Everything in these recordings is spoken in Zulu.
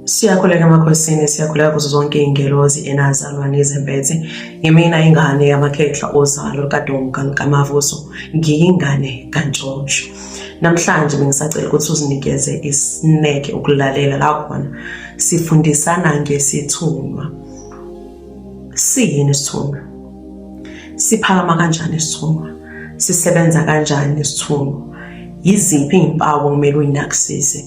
Siyakhuleka emakhosini, siyakhuleka kuzo zonke iy'ngelozi enazalwane izembethe. Ngimina ingane yamakhehla ozalo kadonga kamavuso, ngiyingane kaNtshontsho. Namhlanje bengisacela ukuthi uzinikeze isineke ukulalela la khona sifundisana ngesithunywa. Siyini isithunywa? Siphakama kanjani isithunywa? Sisebenza kanjani isithunywa? Yiziphi iy'mpawu okumele uy'nakisise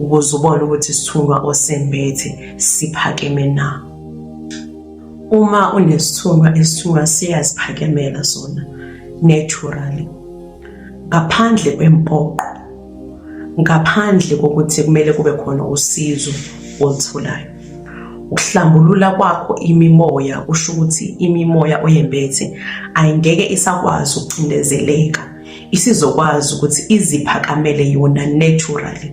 ukuze ubone ukuthi isithunywa osembethe siphakeme na? Uma unesithunywa, isithunywa siyaziphakemela sona naturally, ngaphandle kwempoqo, ngaphandle kokuthi kumele kube khona usizo olutholayo. Ukuhlambulula kwakho imimoya kusho ukuthi imimoya oyembethe ayingeke isakwazi ukucindezeleka, isizokwazi ukuthi iziphakamele yona naturally.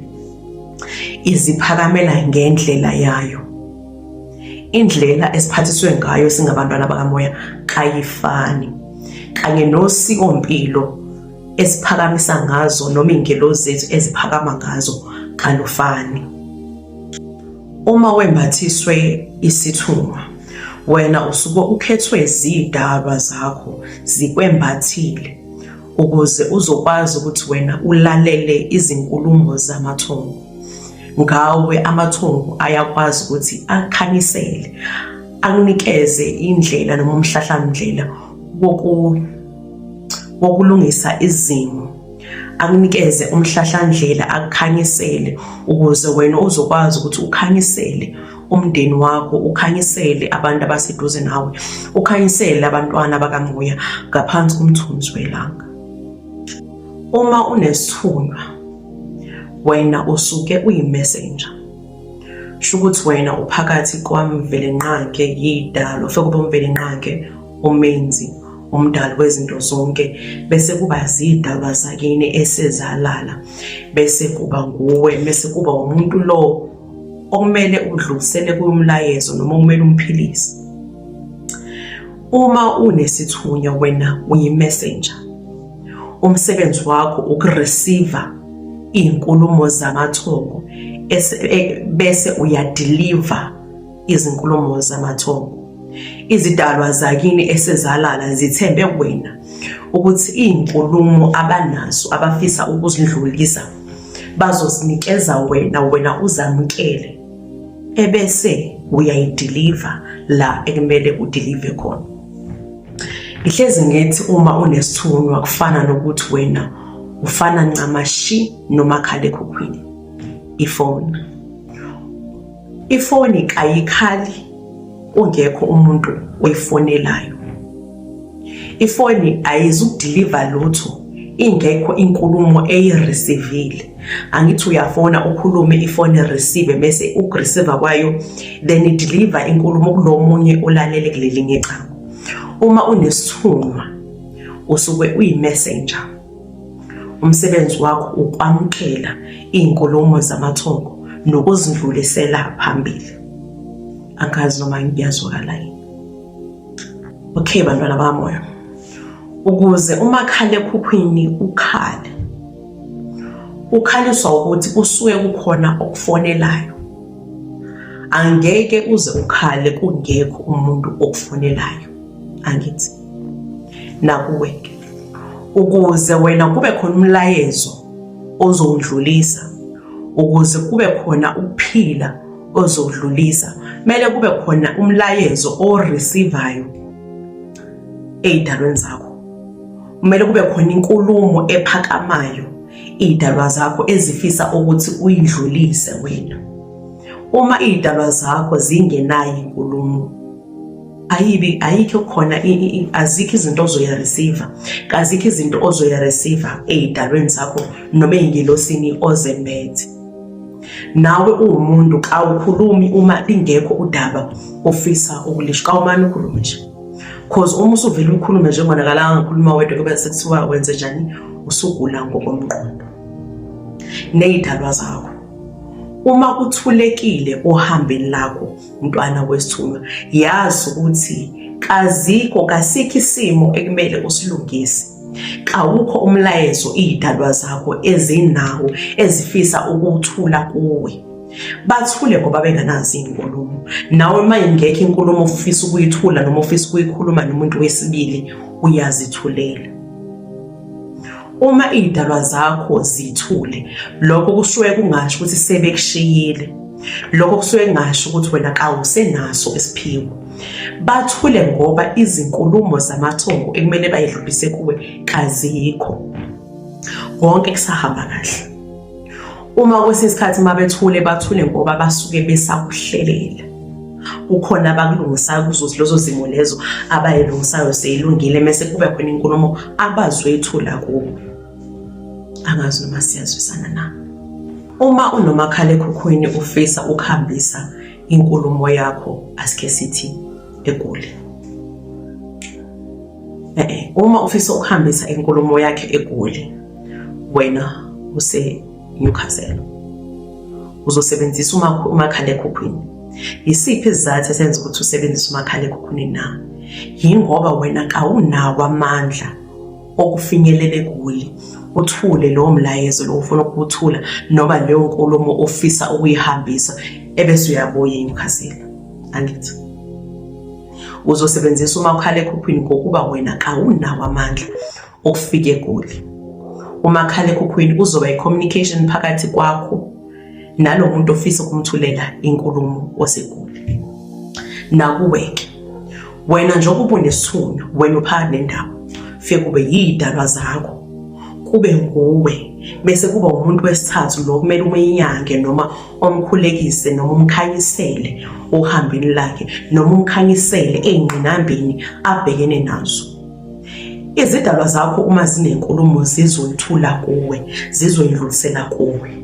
Iziphakamela ngendlela yayo. Indlela esiphathiswe ngayo singabantwana bakamoya kayifani, kanye nosikompilo esiphakamisa ngazo noma iy'ngelozi zethu eziphakama ngazo kalufani. Uma wembathiswe isithunywa, wena usuke ukhethwe zidalwa zakho zikwembathile ukuze uzokwazi ukuthi wena ulalele izinkulumo zamathongo. Ngawe amathongo ayakwazi ukuthi akhanyisele, akunikeze indlela noma umhlahlandlela wokulungisa izimo, akunikeze umhlahlandlela akukhanyisele ukuze wena uzokwazi ukuthi ukhanyisele umndeni wakho, ukhanyisele abantu abaseduze nawe, ukhanyisele abantwana bakamoya ngaphansi komthunzi welanga. Uma unesithunywa, wena usuke uyi-messenger. Sho ukuthi wena uphakathi kwamvelenqange yidalo, ufike kube umvelenqange umenzi, umdali wezinto zonke, bese kuba zidalwa zakini esezalala, bese kuba nguwe, bese kuba umuntu lo okumele udlulisele kumlayezo noma okumele umphilise. Uma unesithunywa, wena uyi-messenger. Umsebenzi wakho ukureceiver iy'nkulumo zamathongo bese uyadeliver izinkulumo zamathongo. Izidalwa zakini esezalala zithembe wena ukuthi iy'nkulumo abanazo abafisa ukuzidlulisa bazozinikeza wena uzamukele, ebese uyayideliver la ekumele udelive khona. Ihlezi ngithi uma unesithunywa kufana nokuthi wena ufana ncamashi nomakhalekhukhwini. Ifoni kayikhali ungekho umuntu oyifonelayo. Ifoni ayizukudeliver lutho ingekho inkulumo eyireceive. Angithi uyafona ukhulume ifoni receive bese ukureceive kwayo then ideliver inkulumo kulomunye olalele kulelinye icala. Uma unesithunywa usuke uyi-messenger. Umsebenzi wakho ukwamukela iy'nkulumo zamathongo nokuzidlulisela phambili. Angazi noma ngiyazwakala yini. Okay bantwana bamoya, ukuze umakhalekhukhwini ukhaliswa ukuthi usuke kukhona okufonelayo. Angeke uze ukhale kungekho umuntu okufonelayo. Angithi nakuwe-ke, ukuze wena kube khona umlayezo ozowudlulisa, ukuze kube khona ukuphila ozowudlulisa, kumele kube khona umlayezo oreceivayo ey'dalweni zakho. Kumele kube khona inkulumo ephakamayo iy'dalwa zakho ezifisa ukuthi uyidlulise wena. Uma iy'dalwa zakho zingenayo inkulumo, ayikho khona, azikho izinto ozoyireceiver, azikho izinto ozoyireceiver ey'dalweni zakho noma ey'ngelosini ozembethe. Nawe uwumuntu kawukhulumi uma lingekho udaba ofisa ukulisho, kawumane ukhulume nje. Cause uma usuvele ukhulume nje ngonakala ngikhuluma wedwa kube sekuthiwa wenze njani, usugula ngokomqondo. Ney'dalwa zakho, uma kuthulekile ohambeni lakho mntwana wesithunywa, yazi ukuthi kasikho isimo ekumele usilungise. Kawukho umlayezo iy'dalwa zakho ezinawo ezifisa ukuthula kuwe. Bathule ngoba bengenazi inkulumo. Nawe mayingekho inkulumo ufisa ukuyithula noma ufisa ukuyikhuluma nomuntu wesibili, uyazithulela. Uma idalwa zakho zithule, lokho kusuke kungasho ukuthi sebekushiyile. Lokho kusuke kungasho ukuthi wena kawusenaso isiphiwo. Bathule ngoba izinkulumo zamathongo ekumele bayidlulise kuwe kazikho. Konke kusahamba kahle. Uma kwesinye isikhathi mabethule bathule ngoba basuke besakuhlelela. Kukhona abakulungisayo kuzothi lezo zimo lezo abayilungisayo seyilungile mase kube khona inkulumo abazoyithula kubo. Angazi noma siyazwisana na. Uma unomakhalekhukhwini ufisa ukuhambisa inkulumo yakho asike sithi eGoli. Uma ufisa ukuhambisa inkulumo yakhe eGoli, wena use-Newcastle, uzosebenzisa umakhalekhukhwini. Yisiphi isizathu esenza ukuthi usebenzise umakhalekhukhwini na? Yingoba wena kawunawo amandla okufinyelela eGoli uthule lowo mlayezo lo ufuna ukuthula noma leyo nkulumo ofisa ukuyihambisa ebese uyabuya eNewcastle. Angithi uzosebenzisa umakhalekhukhwini ngokuba wena kawunawo amandla okufika eGoli. Umakhalekhukhwini uzoba i-communication phakathi kwakho nalo muntu ofisa ukumthulela inkulumo oseGoli. Nakuweke wena njengoba unesithunywa, wena uphakathi nendawo, fike kube yidalwa zakho, kube nguwe, bese kuba umuntu wesithathu lo kumele umnyange noma omkhulekise noma umkhanyisele ohambeni lakhe noma umkhanyisele ey'ngqinambeni abhekene nazo. Izidalwa zakho uma zinenkulumo zizoyithula kuwe, zizoyidlulisela kuwe.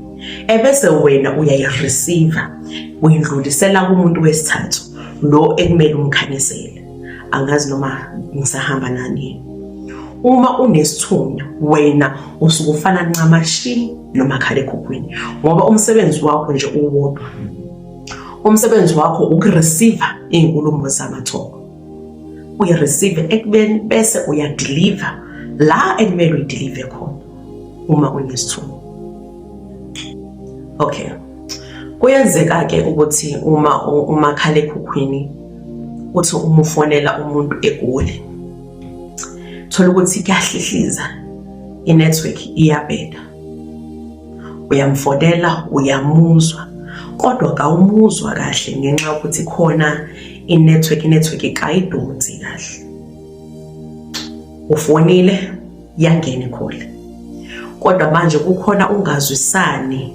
Ebese wena uyayireceive, uyidlulisela kumuntu wesithathu lo ekumele umkhanyisele. Angazi noma ngisahamba nani. Uma unesithunywa, wena usuke ufana ncamashi nomakhalekhukhwini ngoba umsebenzi wakho nje uwodwa. Umsebenzi wakho ukureceive inkulumo zamathongo. Uyareceive ekubeni bese uyadeliver la ekumele uyideliver khona uma unesithunywa. Okay. Kuyenzeka ke ukuthi uma umakhalekhukhwini uthi umufonela umuntu eGoli, thola ukuthi kuyahlihliza, i-network iyabheda. Uyamfonela, uyamuzwa, kodwa kawumuzwa kahle ngenxa yokuthi khona i-network ikayidonsi kahle. Ufonile, yangena ikhole. Kodwa manje kukhona ungazwisani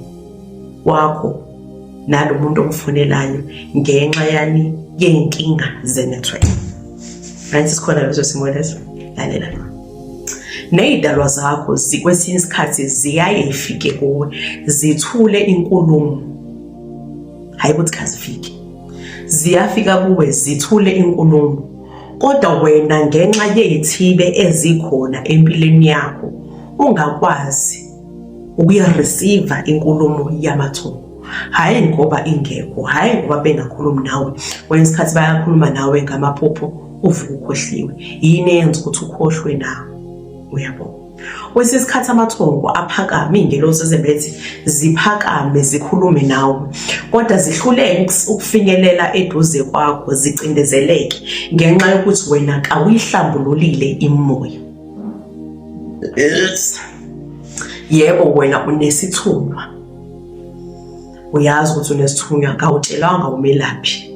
wakho nalo muntu omfonelayo ngenxa yani yenkinga ze-network. Right, sikhona lezo simo lezo. Lalela. Ney'dalwa zakho kwesinye isikhathi ziyaye ifike kuwe, zithule inkulumo. Hayi ukuthi kazifike. Ziyafika kuwe zithule inkulumo. Kodwa wena ngenxa yezithibe ezikhona empilweni yakho ungakwazi ukuyireceive inkulumo yamathongo. Hayi ngoba ingekho, hayi ngoba bengakhulumi nawe. Kwesinye isikhathi bayakhuluma nawe ngamaphupho uvuka ukhohliwe. Yini eyenza ukuthi ukhohlwe nawe? Uyabo. Kwesinye isikhathi amathongo aphakame, iy'ngelosi zebethi ziphakame zikhulume nawe, kodwa zihluleke ukufinyelela eduze kwakho, zicindezeleke ngenxa yokuthi wena kawuyihlambululile imimoya. Yebo, wena unesithunywa. Uyazi ukuthi unesithunywa, kawutshelanga umelaphi.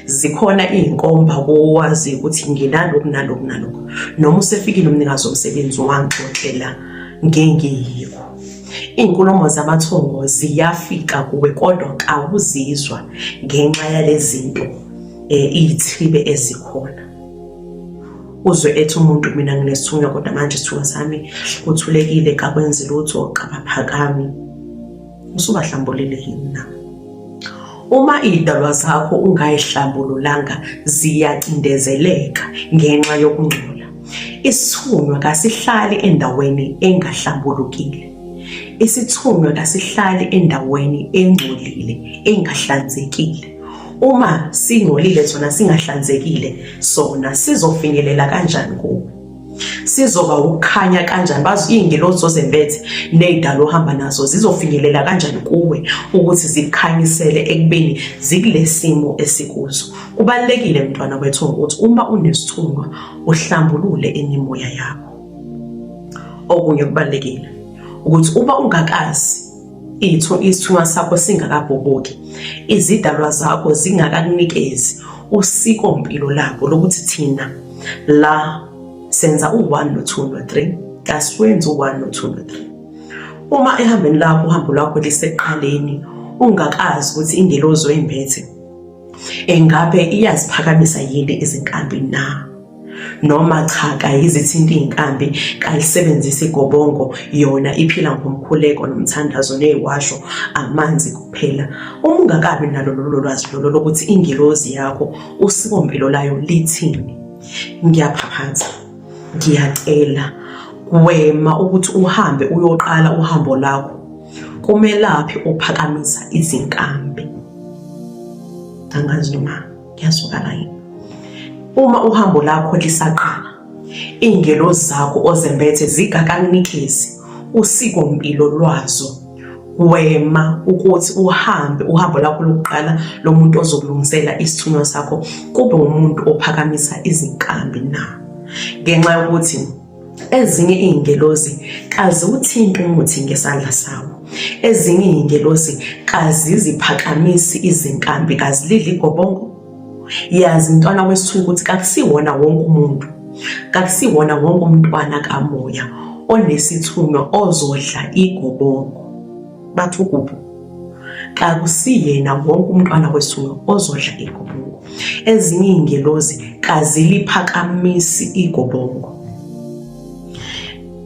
Zikhona iy'nkomba kowazi ukuthi nginalokhu nalokhu nalokhu. Noma usefikile umnikazi womsebenzi wangixoxela ngengiyikho. Iy'nkulumo zamathongo ziyafika kuwe kodwa kawuzizwa ngenxa yalezi zinto iy'thibe ezikhona. Uzwe ethi umuntu mina nginesithunywa kodwa manje isithunywa sami kuthulekile, kakwenzi lutho, kabaphakami. Usubahlambulile yini na? Uma iy'dalwa zakho ungayihlambululanga ziyacindezeleka ngenxa yokungcola. Isithunywa kasihlali endaweni engahlambulukile. Isithunywa kasihlali endaweni engcolile, engahlanzekile. Uma singcolile sona singahlanzekile, sona sizofinyelela kanjani kuwe? Sizoba ukukhanya kanjani, bazi iy'ngelosi zozembethe ney'dalwa ohamba nazo zizofinyelela kanjani kuwe ukuthi zikukhanyisele ekubeni zikule simo esikuzo. Kubalulekile mntwana wethu ukuthi uma unesithunywa uhlambulule imimoya yakho. Okunye kubalulekile ukuthi uma ungakazi isithunywa sakho singakabhoboki, izidalwa zakho zingakakunikezi usikompilo lakho lokuthi thina la senza u1 no2 no3 kaswenza u1 no2 no3. Uma ehambeni lakho uhambo lwakho liseqaleni ungakazi ukuthi ingelozi oyimbethe engabe iyaziphakamisa yini izinkambi na, noma cha kayizithinta iy'nkambi kayisebenzisa igobongo yona iphila ngomkhuleko nomthandazo neyiwasho amanzi kuphela. Uma ungakabi nalo lolo lwazi lolo lokuthi ingelozi yakho usikompilo layo lithini, ngiyaphaphatha, ngiyacela wema ukuthi uhambe uyoqala uhambo lakho kumelaphi ophakamisa izinkambi. Angazi noma ngiyazwakala yini. Uma uhambo lakho lisaqala, iy'ngelosi zakho ozembethe zingakakunikezi usikompilo lwazo, wema ukuthi uhambo lakho lokuqala lo muntu ozokulungisela isithunywa sakho kube umuntu ophakamisa izinkambi na. Ngenxa yokuthi ezinye iy'ngelosi kaziwuthinta umuthi ngesandla sawo, ezinye iy'ngelosi kaziziphakamisi izinkambi, kazilidla igobongo. Yazi mntwana wesithunywa ukuthi kakusiwona wonke umuntu, kakusiwona wonke umntwana kamoya onesithunywa ozodla igobongo. Bathi ukuphi? Kakusiyena wonke umntwana wesithunywa ozodla igobongo. Ezinye iy'ngelosi kaziliphakamisi igobongo.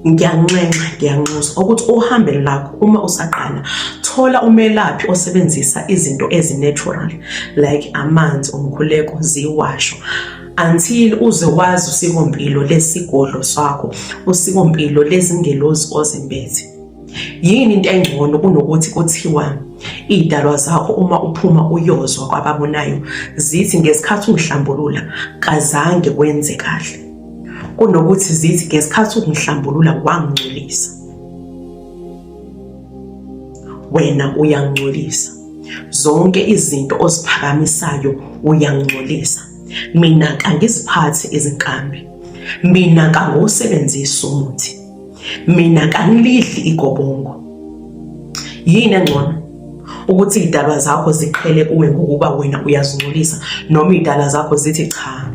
Ngiyanxusa ukuthi uhambeni lakho uma usaqala thola umelaphi osebenzisa izinto ezi-natural like amanzi, umkhuleko, ziwasho until uze wazi usikompilo lesigodlo sakho, usikompilo lezingelozi ozembethe. Yini into engcono kunokuthi kuthiwa iy'dalwa zakho uma uphuma uyozwa kwababonayo zithi ngesikhathi ungihlambulula kazange kwenze kahle, kunokuthi zithi ngesikhathi ungihlambulula wangcolisa? Wena uyangcolisa. Zonke izinto oziphakamisayo uyangcolisa. Mina kangiziphathe izinkambi, mina kangosebenzisa umuthi, mina kangilidli igobongo. Yini engcono? Ukuthi iy'dalwa zakho ziqhele kuwe ngokuba wena uyazingcolisa, noma iy'dalwa zakho zithi cha,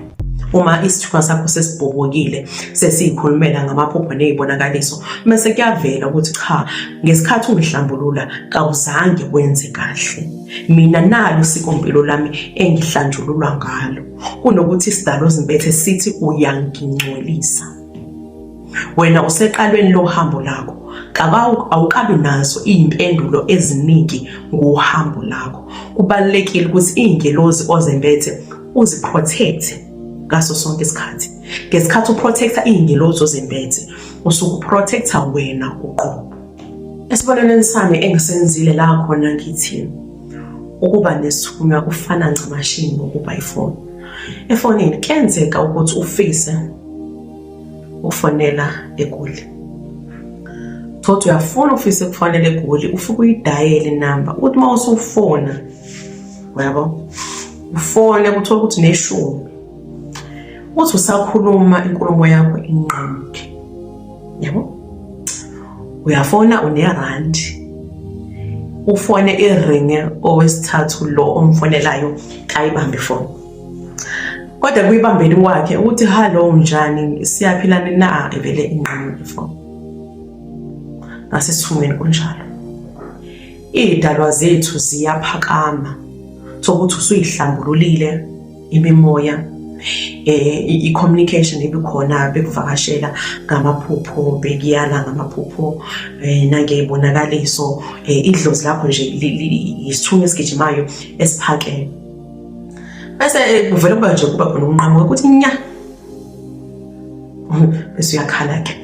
uma isithunywa sakho sesibhobokile sesiyikhulumela ngamaphupho ney'bonakaliso, mase kuyavela ukuthi cha, ngesikhathi ungihlambulula kawuzange kwenze kahle, mina nalo usikompilo lami engihlanjululwa ngalo, kunokuthi isidalwa ozimbethe sithi uyangingcolisa. Wena useqalweni lohambo lakho, awukabi nazo iy'mpendulo eziningi ngohambo lakho. Kubalulekile ukuthi iy'ngelozi ozembethe uziprotecte ngaso sonke isikhathi. Ngesikhathi uprotecta iy'ngelozi ozembethe usuke uprotecta wena uqobo. Esibonelweni sami engisenzile la khona ngithi ukuba nesithunywa kufana ncamashini ngokuba ifoni. Efonini kuyenzeka ukuthi ufise ufonela eGoli, thothi uyafuna ufise ukufonela eGoli, ufike uyidayele inamba uthi uma usufona, yabo, ufone kuthola ukuthi neshumi, uthi usakhuluma inkulumo yakho inqamuke, yabo, uyafona unerandi, ufone iringe owesithathu lo omfonelayo kayibambe ifoni. Kodwa kuyibambeni kwakhe ukuthi hello njani, siyaphilana na, evele inqamuke ifoni. Nasisithungeni kunjalo. Iy'dalwa zethu ziyaphakama sokuthi usuyihlambululile imimoya, i-communication ibikhona, bekuvakashela ngamaphupho, bekuyala ngamaphupho, nangey'bonakaliso, idlozi lakho nje yisithunywa esigijimayo esiphakeme. Bese kuvele kuba nje kuba khona ukunqamuka ukuthi nya, bese uyakhala-ke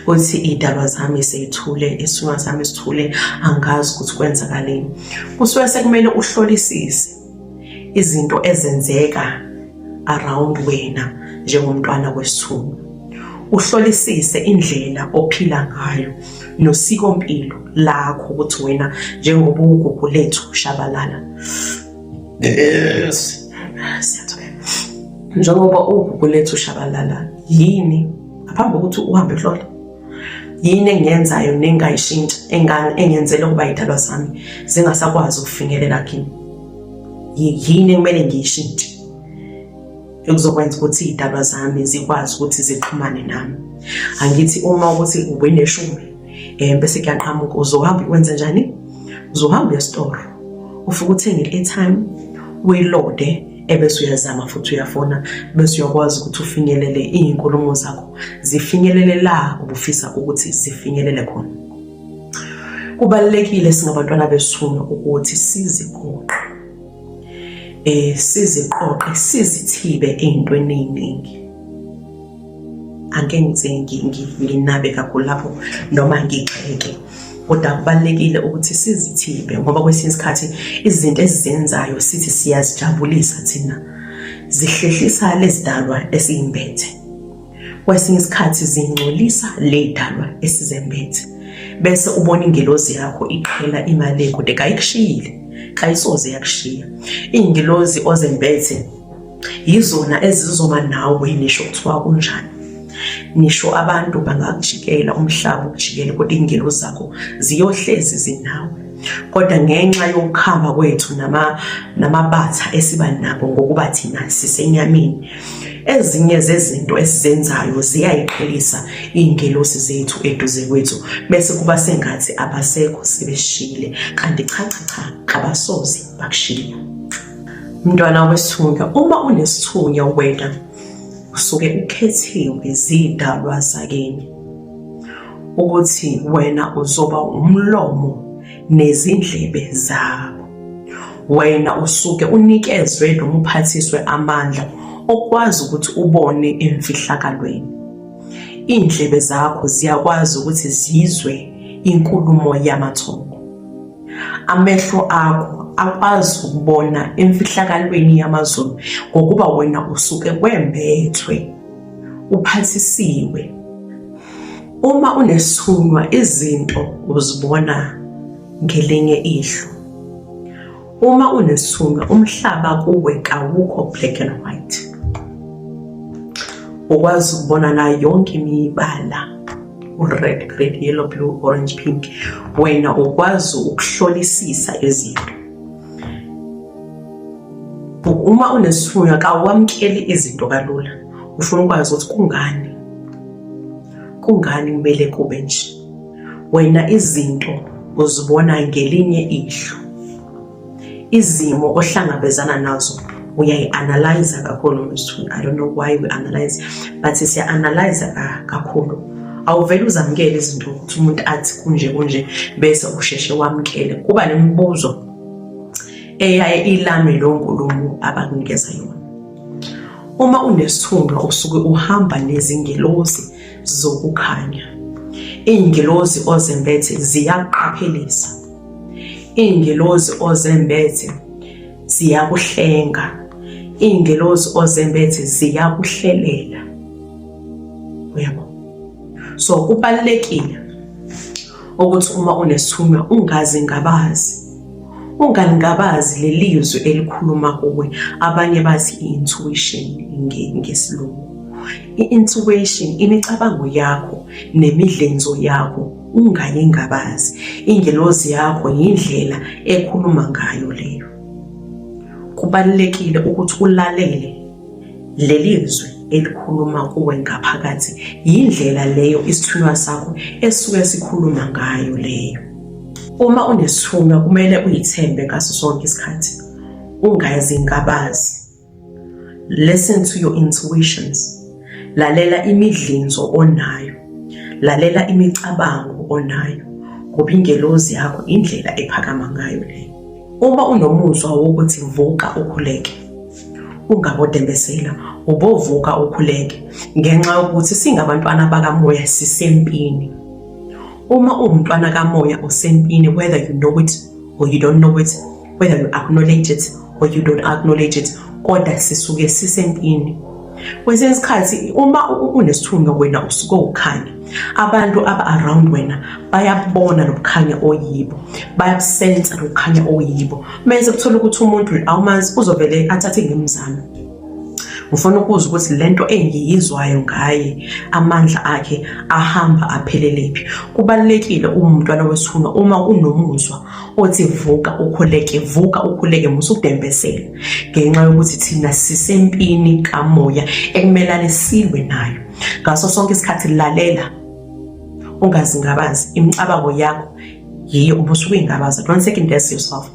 uthi iy'dalwa zami seyithule, isithunywa sami sithule, angazi ukuthi kwenzakaleni. Kusuke sekumele uhlolisise izinto ezenzeka around wena njengomntwana wesithunywa. uhlolisise indlela ophila ngayo nosikompilo lakho ukuthi wena njengoba ugugu lethu Shabalala. Yes. Njengoba ugugu lethu Shabalala, yini ngaphambi kokuthi uhambe ehlola? Yini engiyenzayo nengayishintsha engenzele ukuba idalwa zami zingasakwazi ukufinyelela kimi? Yini ekumele ngiyishintshe ekuzokwenza ukuthi idalwa zami zikwazi ukuthi zixhumane nami? Angithi uma ukuthi ubeneshumi bese kuyaqhamuka uzohamba ukwenza njani? Uzohamba esitolo ufike uthenga i-airtime uyilode ebese uyazama futhi uyafona bese uyakwazi ukuthi ufinyelele izinkulumo zakho zifinyelele la ubufisa ukuthi zifinyelele khona. Kubalekile singabantwana besithunywa ukuthi siziqoqe sizithibe ezintweni eziningi. Angeke ngize nginabe kakhulu lapho noma ngixeke, kodwa kubalekile ukuthi sizithibe ngoba kwesinye isikhathi izinto esizenzayo sithi siyazijabulisa thina zihlehlisa lezidalwa esizimbethe. Kwesinye isikhathi zingcolisa lezidalwa esizembethe, bese ubona ingelozi yakho iqhela imali kodwa kayikushiyile, kayisoze yakushiya. Ingelozi ozembethe yizona ezizoma nawe nisho kuthiwa kunjani. Nisho abantu bangakujikela umhlaba ukujikele kodwa ingelozi zakho ziyohlezi zinawe. Kodwa ngenxa yokukhamba kwethu namabatha esiba nabo ngokuba thina sisenyameni, ezinye zezinto esizenzayo ziyayiqhelisa ingelosi zethu eduze kwethu bese kuba sengathi abasekho sebeshile, kanti cha abasoze bakushiya. Mntwana wesithunywa, uma unesithunywa wena usuke ukhethiwe zidalwa zakini ukuthi wena uzoba umlomo nezindlebe zabo. Wena usuke unikezwe noma uphathiswe amandla okwazi ukuthi ubone emfihlakalweni. Indlebe zakho ziyakwazi ukuthi zizwe inkulumo yamathongo. Amehlo akho akwazi ukubona emfihlakalweni yamazulu ngokuba wena usuke kwembethwe uphathisiwe. Uma unesithunywa izinto uzibona ngelinye ihlo. Uma unesithunywa umhlaba kuwe kawukho black and white. Ukwazi ukubona na yonke imibala, red, green, yellow, blue, orange, pink. Wena ukwazi ukuhlolisisa izinto. Uma unesithunywa kawamkeli izinto kalula. Ufuna ukwazi ukuthi kungani kumele kube nje. Wena izinto uzibona ngelinye ihlo. Izimo ohlangabezana nazo uyayi-analyze kakhulu msithunywa. I don't know why we analyze, but siya-analyze kakhulu. Awuvele uzamkele izinto ukuthi umuntu athi kunje bese usheshe wamkele. Kuba nemibuzo eyaye ilame lo nkulumo abakunikeza yona. Uma unesithunywa usuke uhamba nezingelozi zokukhanya. Ingelozi ozembethe ziyaqaphelisa. Ingelozi ozembethe ziyakuhlenga. Ingelozi ozembethe ziyakuhlelela. Uyabo? So kubalekile ukuthi uma unesithunywa ungalingabazi lelizwe elikhuluma kuwe. Abanye bathi i-intuition ngesilungu. I-intuition imicabango yakho nemidlenzo yakho ungayingabazi. Ingelozi yakho yindlela ekhuluma ngayo leyo. Kubalekile ukuthi ulalele lelizwe elikhuluma kuwe ngaphakathi. Yindlela leyo isithunywa sakho esuke sikhuluma ngayo leyo. Uma unesithunywa kumele uyithembe ngaso sonke isikhathi. Ungazingabazi. Listen to your intuitions. Lalela imidlinzo onayo. Lalela imicabango onayo. Ngoba ingelozi yakho indlela ephakama ngayo leyo. Uma unomuzwa wokuthi vuka ukhuleke, ungabodembesela, ubovuka ukhuleke ngenxa yokuthi singabantwana bakamoya sisempini. Uma uwumntwana kamoya usempini, whether you know it or you don't know it, whether you acknowledge it or you don't acknowledge it, kodwa sisuke sisempini. Kwesinye isikhathi uma unesithunywa wena usuke ukhanya, abantu aba-around wena bayabona lokukhanya oyibo, bayabusensa lokukhanya oyibo. Mase kuthola ukuthi umuntu awumazi uzovele athathe ngemizamo. Ngifuna ukuzwa ukuthi lento engiyizwayo ngaye amandla akhe ahamba aphelele phi. Kubalekile umntwana wesithunywa uma unomuzwa othi vuka ukhuleke musukudembesela, ngenxa yokuthi thina sisempini kamoya ekumelane silwe nayo. Ngaso sonke isikhathi lalela, ungazingabazi imicabango yakho yiyo ubusuke ingabaza. Don't second guess yourself.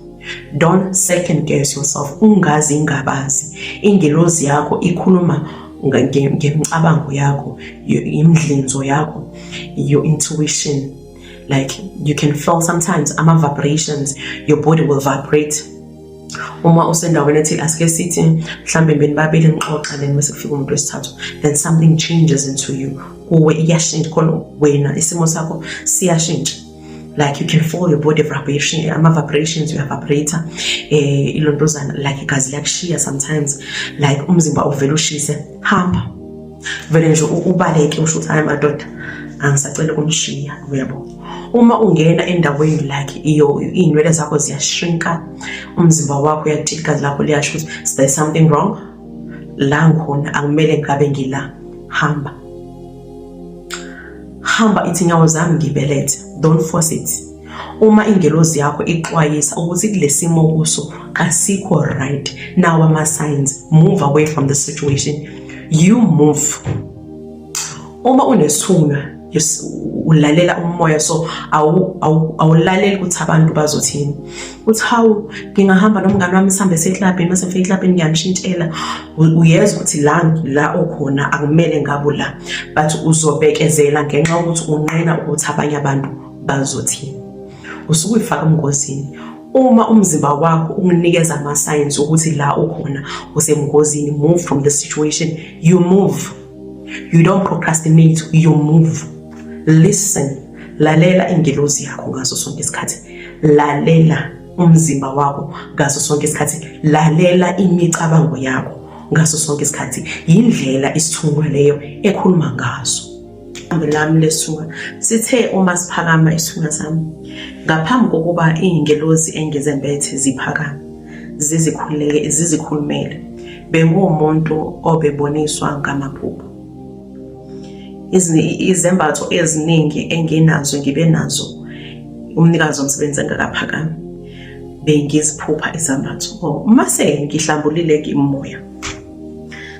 Don't second guess yourself. Ungazingabazi. Ingelozi yakho ikhuluma ngemicabango yakho, imidlinzo yakho, your intuition. Like you can feel sometimes vibrations, your body will vibrate. Uma usendaweni ethi asike sithi mhlambe benibabili nixoxa then bese kufika umuntu wesithathu, then something changes into you. Kuwe iyashintsha khona wena isimo sakho siyashintsha. Like you can feel your body vibration, vibrations you vibrator, ilondozana like igazi liyakushiya sometimes, like umzimba uvela ushise, hamba vele nje ubaleke usho ukuthi hayi madoda angisacela ukumshiya, uyabo. Uma ungena endaweni like iy'nwele zakho ziyashrinka, umzimba wakho uyatika, igazi lakho liyasho ukuthi there's something wrong, la ngikhona akumele ngabe ngila, hamba ithi nyawo zami ngibelethe, don't force it. Uma ingelozi yakho ixwayisa ukuthi kulesimo kuso kasikho right, now ama-signs, move away from the situation, you move. Uma unesithunywa ulalela umoya, so awulaleli ukuthi abantu bazothini, uthi hawu ngingahamba nomngane wami sihambe seklabhini, mase ngifike eklabhini ngiyamshintshela. Uyezwa ukuthi la okhona akumele ngabo la, but uzobekezela ngenxa yokuthi unqena ukuthi abanye abantu bazothini. Usuke uyifaka emngozini. Uma umzimba wakho unginikeza ama-signs ukuthi la ukhona usemngozini, move from the situation, you move. You don't procrastinate, you move. Listen, lalela ingelozi yakho ngaso sonke isikhathi, lalela umzimba wakho ngaso sonke isikhathi, lalela imicabango yakho ngaso sonke isikhathi. Yindlela isithunywa leyo ekhuluma ngaso. Lami lesithunywa sithe uma siphakama isithunywa sami, ngaphambi kokuba iy'ngelozi engizembethe ziphakame zizikhulumele, bengumuntu obeboniswa ngamaphupho. Izembatho eziningi enginazo ngibe nazo umnikazi womsebenzi engakaphakami, bengiziphupha izambatho. Mase ngihlambulile imoya,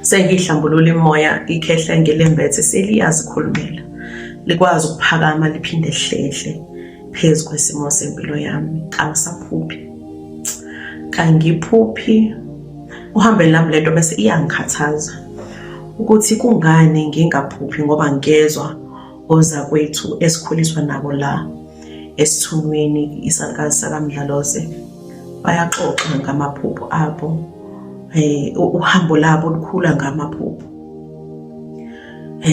sengihlambulula imoya, ikhehla ngilembethe seliyazikhulumela, likwazi ukuphakama liphinde hlehle phezu kwesimo sempilo yami. Kangiphuphi uhambe lami lento bese iyangikhathaza ukuthi kungani ngingaphuphi, ngoba ngezwa oza kwethu esikhuliswa nabo la esithunyweni, isalukazi sakaMdlalose, bayaxoxa ngamaphupho abo, uhambo labo lukhula ngamaphupho.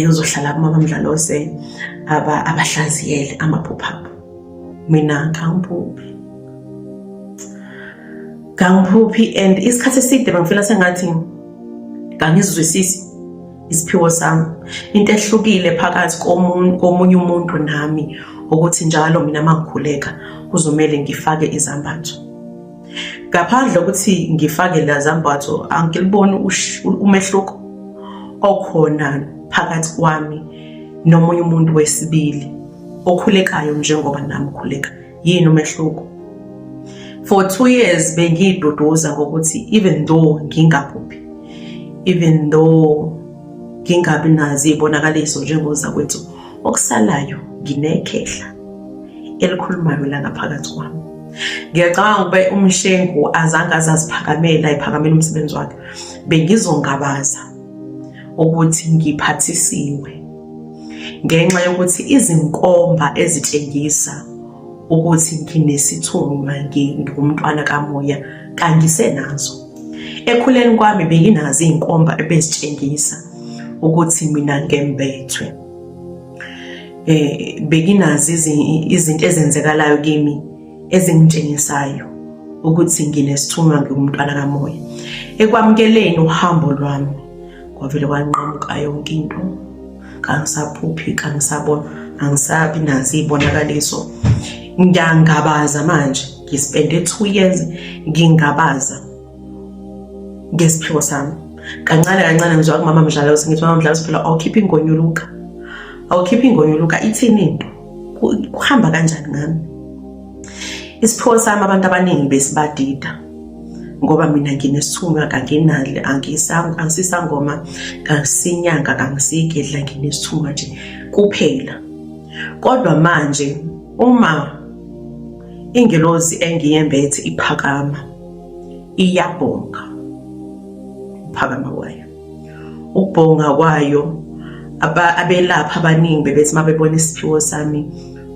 Uzohlala kumama Mdlalose abahlaziyele amaphupho abo. Mina kangiphuphi, and isikhathi eside bangifela sengathi ngangizwisisi isiphiwo sami, into ehlukile phakathi komunye umuntu nami, ukuthi njalo mina mangikhuleka kuzomele ngifake izambatho. Ngaphandle ukuthi ngifake la zambatho, angiliboni umehluko okhona phakathi kwami nomunye umuntu wesibili okhulekayo njengoba nami ukhuleka. Yini umehluko? For 2 years bengiyiduduza ngokuthi even though ngingaphuphi, even though ngingabi nazo izibonakaliso njengoza kwethu, okusalayo nginekhehla elikhulumayo la ngaphakathi kwami. Ngiyacabanga ukuba umshengu azange azaziphakamela iphakamela umsebenzi wakhe, bengizongabaza ukuthi ngiphathisiwe, ngenxa yokuthi izinkomba ezitshengisa ukuthi nginesithunywa, ngingumntwana kamoya kangisenazo. Ekhuleni kwami benginazo iy'nkomba ebezitshengisa ukuthi mina ngembethwe. Benginazo izinto ezenzekalayo kimi ezingitshengisayo ukuthi nginesithunywa, ngingumntwana kamoya. Ekwamukeleni uhambo lwami kwavele kwanqamuka yonke into. Kangisaphuphi, kangisabona, angisabi nazo izibonakaliso. Ngiyangabaza manje, ngispende 2 years ngingabaza ngesiphiwo sami. Kancane kancane ngizwa kumama Mdlalosi, ngithi mama Mdlalosi phela awukhiphi ingonyuluka. Awukhiphi ingonyuluka, ithini into? Kuhamba kanjani ngami? Isiphiwo sami abantu abaningi besibadida. Ngoba mina nginesithunywa kanginali, angisisangoma, kangisinyanga, kangisigedla, nginesithunywa nje kuphela. Kodwa manje uma ingelozi engiyembethe iphakama, iyabonga uphakama kwayo. Ukubonga kwayo abelaphi abaningi bebethi mabebona isiphiwo sami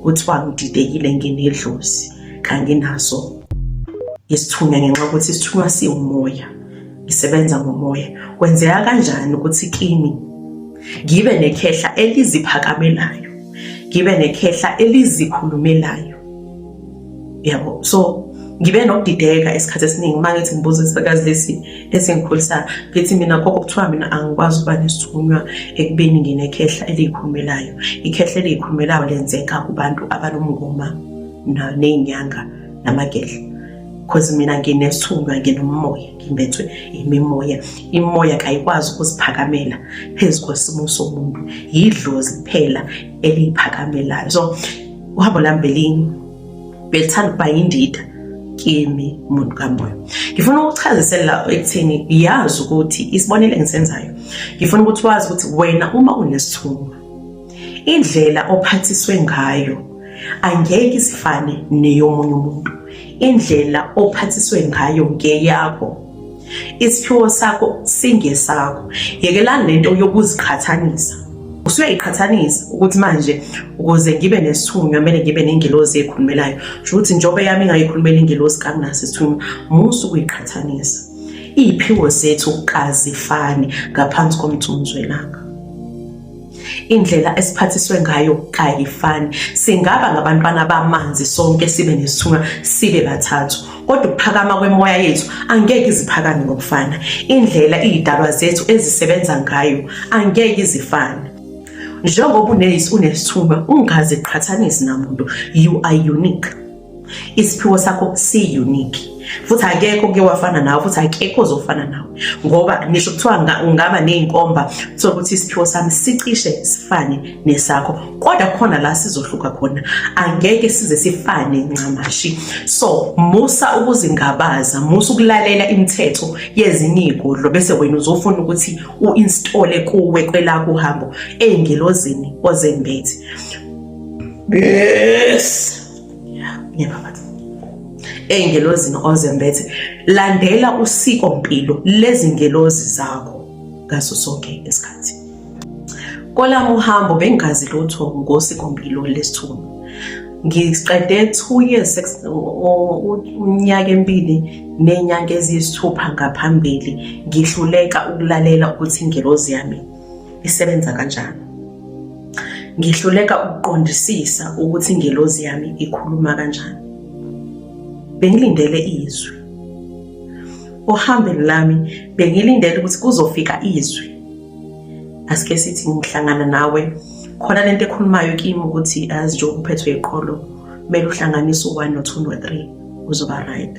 kuthiwa ngididekile, nginedlozi, kanginaso isithunywa ngenxa yokuthi isithunywa siwumoya, ngisebenza ngomoya. Kwenzeka kanjani ukuthi kimi ngibe nekhehla eliziphakamelayo, ngibe nekhehla elizikhulumelayo? Yabo, so ngibe nokudideka isikhathi esiningi mangithi ngibuza isikazi lesi esingikhulisayo, ngithi mina koko kuthiwa mina angikwazi ukuba nesithunywa ekubeni nginekhehla eliyikhulumelayo. Ikhehla eliyikhulumelayo lenzeka kubantu abanomngoma nezinyanga namagedla. Because mina nginesithunywa, nginomoya, ngimbethwe imimoya. Imoya kayikwazi ukuziphakamela phezu kwesimo somuntu, yidlozi kuphela eliyiphakamelayo. So uhambo lami belithanda ukuba yindida kimi umuntu kamoya. Ngifuna ukuchazisela ekutheni yazi ukuthi isibonelo engisenzayo, ngifuna ukuthi wazi ukuthi wena uma unesithunywa, indlela ophathiswe ngayo angeke isifane neyomunye umuntu. Indlela ophathiswe ngayo ngeyakho. Isiphiwo sakho singesakho. Yekelani lento yokuziqhathanisa. Usuyayiqhathanisa ukuthi manje ukuze ngibe nesithunywa kumele ngibe nengelozi ekhulumelayo. Ukuthi njobe yami ingayikhulumela ingelozi kanginaso isithunywa, musu kuyiqhathanisa. Iziphiwo zethu kazifani ngaphansi komthunzi welanga. Indlela esiphathiswe ngayo kayifani. Singaba ngabantwana bamanzi sonke sibe nesithunywa sibe bathathu, kodwa ukuphakama kwemoya yethu angeke iziphakame ngokufana. Indlela izidalwa zethu ezisebenza ngayo angeke izifane. Njengoba unesithunywa ungaziqhathanisi namuntu, you are unique. Isiphiwo sakho si-unique. Futhi akekho ke wafana nawe, futhi akekho ozofana nawe. Ngoba nisho kuthiwa ungaba ney'nkomba sokuthi isiphiwo sami sicishe sifane nesakho, kodwa khona la sizohluka khona. Angeke size sifane ncamashi. So musa ukuzingabaza, musa ukulalela imithetho yezinye iy'godlo, bese wena uzofuna ukuthi u-installe kuwe kwelakho uhambo ey'ngelozini ozembethe. Yes. Ngiyababa. Ey'ngelozini ozembethe, landela usikompilo lezingelozi zakho ngaso sonke isikhathi. Kolami uhambo bengazi lutho ngosikompilo lesithunywa. Ngiqede 2 years, unyaka 2 nenyanga eziyisithupha ngaphambili ngihluleka ukulalela ukuthi ingelozi yami isebenza kanjani. Ngihluleka ukuqondisisa ukuthi ingelozi yami ikhuluma kanjani. Bengilindele izwi. Ohambeni lami bengilindele ukuthi kuzofika izwi. Asike sithi ngihlangana nawe, khona lento ekhulumayo kimi ukuthi azi nje uphethwe iqolo, kumele uhlanganise u1 no2 no3 uzoba right.